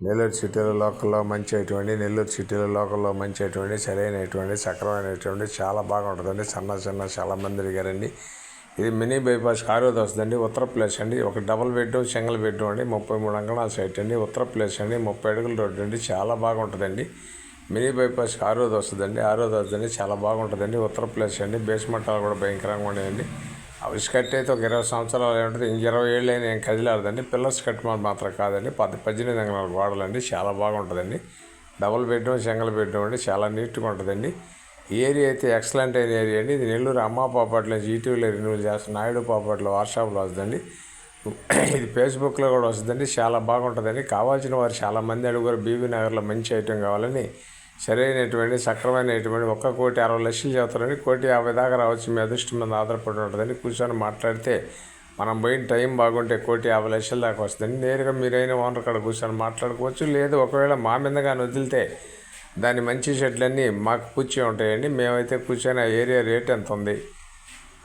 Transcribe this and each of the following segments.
నెల్లూరు సిటీలో లోకల్లో మంచి అటువంటి నెల్లూరు సిటీలో లోకల్లో మంచి అటువంటి సరైనటువంటి సక్రమైనటువంటి చాలా బాగుంటుందండి. చాలా మంది అడిగారండి. ఇది మినీ బైపాస్ కారువది వస్తుందండి. ఉత్తర ప్లేస్ అండి. ఒక డబుల్ బెడ్రూమ్ సింగిల్ బెడ్రూమ్ అండి. 33 అంకణాల సైట్ అండి. ఉత్తర ప్లేస్ అండి. 30 అడుగుల రోడ్డు అండి. చాలా బాగుంటుందండి. మినీ బైపాస్ కారువది వస్తుందండి. చాలా బాగుంటుందండి. ఉత్తర ప్లేస్ అండి. బేస్మెంటాలు కూడా భయంకరంగా ఉన్నాయండి. హౌస్ కట్ అయితే ఒక 20 సంవత్సరాలు ఉంటుంది. 20 ఏళ్ళు అయినా ఏం కదిలాడదండి. పిల్లర్స్ కట్ మాత్రం కాదండి. 18 అంకణాల గోడలండి. చాలా బాగుంటుందండి. డబుల్ బెడ్రూమ్ సింగిల్ బెడ్రూమ్ అండి. చాలా నీట్గా ఉంటుందండి. ఈ ఏరియా అయితే ఎక్సలెంట్ అయిన ఏరియా అండి. ఇది నెల్లూరు అమ్మ పాపట్లో ఈటీవీలో రిన్యూల్ చేస్తున్న నాయుడు పాపట్లో వాట్సాప్లో వస్తుందండి. ఇది ఫేస్బుక్లో కూడా వస్తుందండి. చాలా బాగుంటుందండి. కావాల్సిన వారు చాలామంది అడుగురు బీబీ నగర్లో మంచి ఐటెం కావాలని సరైనటువంటి సక్రమైనటువంటి 1,60,00,000 చెబుతారండి. 1,50,00,000 దాకా రావచ్చు. మీ అదృష్టం మీద ఆధారపడి ఉంటుందండి. కూర్చొని మాట్లాడితే మనం పోయిన టైం బాగుంటే 1,50,00,000 దాకా వస్తుందండి. నేరుగా మీరైనా ఓనర్ కాడ కూర్చొని మాట్లాడుకోవచ్చు. లేదు ఒకవేళ మా మీద కానీ వదిలితే దాని మంచి షెడ్లన్నీ మాకు కూర్చొని ఉంటాయండి. మేమైతే కూర్చొని ఆ ఏరియా రేట్ ఎంత ఉంది,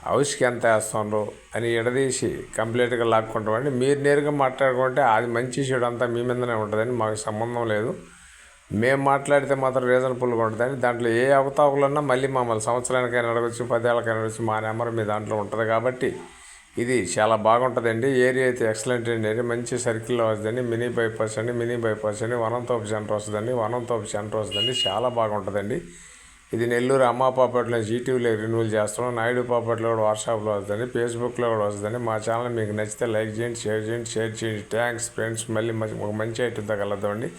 హౌస్కి ఎంత వేస్తుండ్రు అని ఎడదీసి కంప్లీట్గా లాక్కుంటామండి. మీరు నేరుగా మాట్లాడుకుంటే అది మంచి షెడ్ అంతా మీ మీదనే ఉంటుందండి. మాకు సంబంధం లేదు. మేము మాట్లాడితే మాత్రం రీజనబుల్గా ఉంటుందండి. దాంట్లో ఏ అవతాకులన్నా మళ్ళీ మమ్మల్ని సంవత్సరానికైనా అడగచ్చు, 10 ఏళ్ళకైనా అడగచ్చు. మా నెంబర్ మీ దాంట్లో ఉంటుంది కాబట్టి ఇది చాలా బాగుంటుందండి. ఏరియా అయితే ఎక్సలెంట్ అండి. మంచి సర్కిల్లో వస్తుందండి. మినీ బైపాస్ అండి. వనంతోపు సెంటర్ వస్తుందండి. చాలా బాగుంటుందండి. ఇది నెల్లూరు అమ్మ పాపట్లో జీటీవీలో రిన్యూల్ చేస్తున్నాం. నాయుడు పాపట్లో కూడా వాట్సాప్లో వస్తుందండి. ఫేస్బుక్లో కూడా వస్తుందండి. మా ఛానల్ మీకు నచ్చితే లైక్ చేయండి, షేర్ చేయండి. Thanks friends. మళ్ళీ ఒక మంచి ఐటెంతో కలుద్దామండి.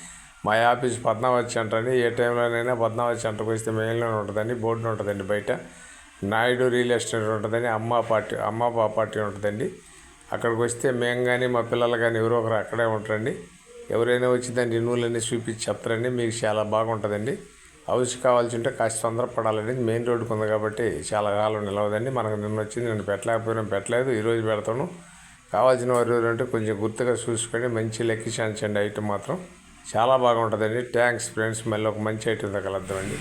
మా ఆఫీస్ పద్మావతి సెంటర్ అండి. ఏ టైంలోనైనా పద్మావతి సెంటర్కి వస్తే మెయిన్లోనే ఉంటుందండి. బోర్డున ఉంటుందండి. బయట నాయుడు రియల్ ఎస్టేట్ ఉంటుందండి. అమ్మ పార్టీ ఉంటుందండి. అక్కడికి వస్తే మేము కానీ మా పిల్లలు కానీ ఎవరో ఒకరు అక్కడే ఉంటారండి. ఎవరైనా వచ్చి దాని రిన్యూల్ అన్నీ చూపించి చెప్తారండి. మీకు చాలా బాగుంటుందండి. హౌస్ కావాల్సి ఉంటే కాస్త తొందరపడాలండి. మెయిన్ రోడ్డుకు ఉంది కాబట్టి చాలా కాలం నిలవదండి. మనకు నిన్న వచ్చింది, నేను పెట్టలేదు. ఈరోజు పెడతాను. కావాల్సిన వారు అంటే కొంచెం గుర్తుగా చూసుకొని మంచి లెక్కి ఛాన్స్ అండి. ఐటమ్ మాత్రం చాలా బాగుంటుందండి. Thanks friends. మళ్ళీ ఒక మంచి ఐటెంతో కలుద్దామండి.